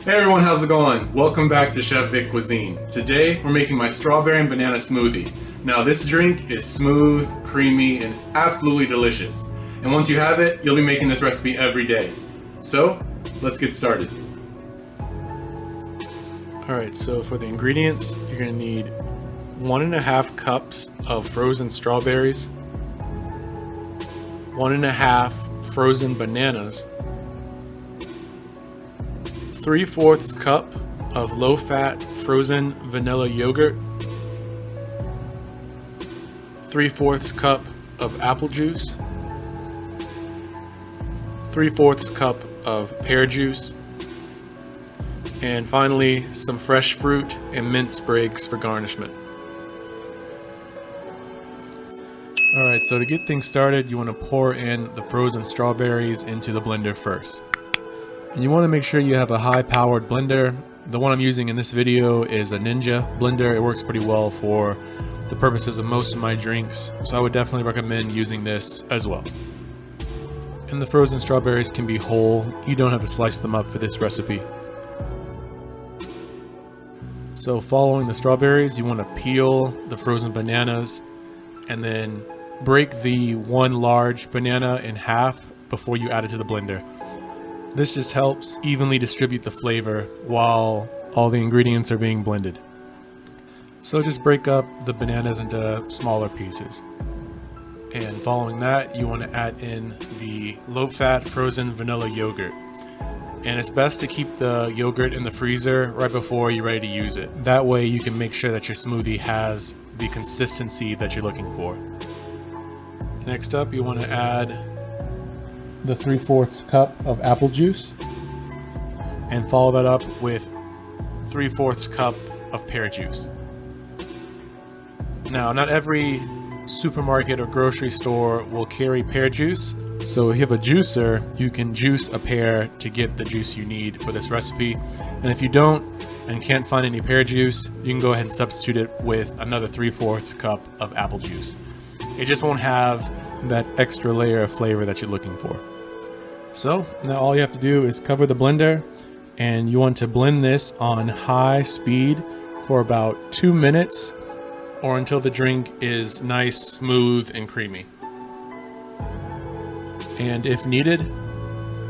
Hey everyone, how's it going? Welcome back to Chef Vic Cuisine. Today we're making my strawberry and banana smoothie. Now this drink is smooth, creamy, and absolutely delicious. And once you have it, you'll be making this recipe every day. So, let's get started. Alright, so for the ingredients, you're going to need 1.5 cups of frozen strawberries, 1.5 frozen bananas, 3/4 cup of low-fat frozen vanilla yogurt, 3/4 cup of apple juice, 3/4 cup of pear juice, and finally some fresh fruit and mint sprigs for garnishment. Alright, so to get things started, you want to pour in the frozen strawberries into the blender first. And you want to make sure you have a high-powered blender. The one I'm using in this video is a Ninja blender. It works pretty well for the purposes of most of my drinks, so I would definitely recommend using this as well. And the frozen strawberries can be whole. You don't have to slice them up for this recipe. So following the strawberries, you want to peel the frozen bananas and then break the one large banana in half before you add it to the blender. This just helps evenly distribute the flavor while all the ingredients are being blended. So just break up the bananas into smaller pieces. And following that, you want to add in the low-fat frozen vanilla yogurt. And it's best to keep the yogurt in the freezer right before you're ready to use it. That way you can make sure that your smoothie has the consistency that you're looking for. Next up, you want to add the 3/4 cup of apple juice and follow that up with 3/4 cup of pear juice. Now, not every supermarket or grocery store will carry pear juice, so if you have a juicer, you can juice a pear to get the juice you need for this recipe. And if you don't and can't find any pear juice, you can go ahead and substitute it with another 3/4 cup of apple juice. It just won't have that extra layer of flavor that you're looking for. So now all you have to do is cover the blender, and you want to blend this on high speed for about 2 minutes or until the drink is nice, smooth, and creamy. And if needed,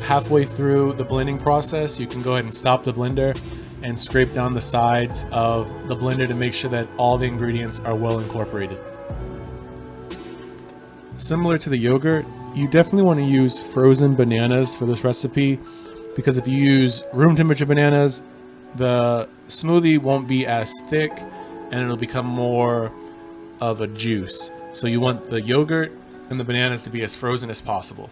halfway through the blending process, you can go ahead and stop the blender and scrape down the sides of the blender to make sure that all the ingredients are well incorporated. Similar to the yogurt, you definitely want to use frozen bananas for this recipe, because if you use room temperature bananas, the smoothie won't be as thick and it'll become more of a juice. So you want the yogurt and the bananas to be as frozen as possible.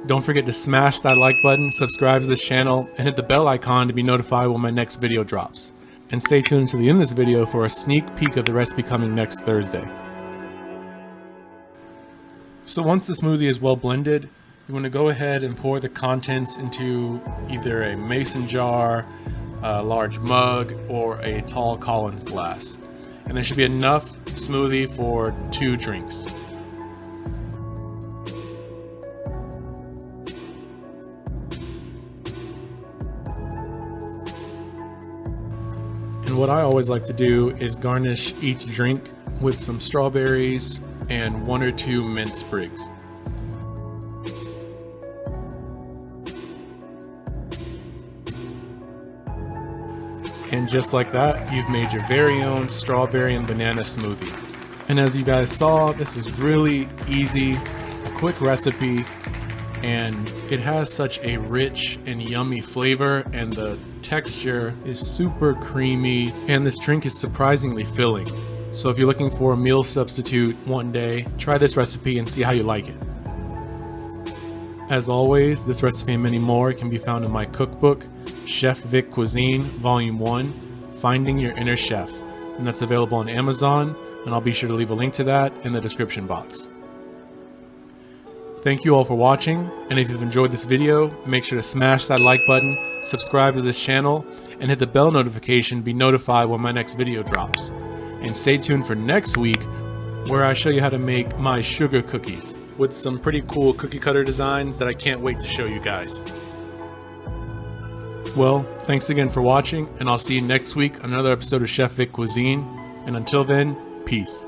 Don't forget to smash that like button, subscribe to this channel, and hit the bell icon to be notified when my next video drops. And stay tuned to the end of this video for a sneak peek of the recipe coming next Thursday. So once the smoothie is well blended, you want to go ahead and pour the contents into either a mason jar, a large mug, or a tall Collins glass. And there should be enough smoothie for 2 drinks. And what I always like to do is garnish each drink with some strawberries and 1 or 2 mint sprigs. And just like that, you've made your very own strawberry and banana smoothie. And as you guys saw, this is really easy, a quick recipe, and it has such a rich and yummy flavor, and the texture is super creamy, and this drink is surprisingly filling. So if you're looking for a meal substitute one day, try this recipe and see how you like it. As always, this recipe and many more can be found in my cookbook, Chef Vic Cuisine, Volume 1, Finding Your Inner Chef. And that's available on Amazon, and I'll be sure to leave a link to that in the description box. Thank you all for watching, and if you've enjoyed this video, make sure to smash that like button, subscribe to this channel, and hit the bell notification to be notified when my next video drops. And stay tuned for next week, where I show you how to make my sugar cookies with some pretty cool cookie cutter designs that I can't wait to show you guys. Well, thanks again for watching, and I'll see you next week on another episode of Chef Vic Cuisine. And until then, peace.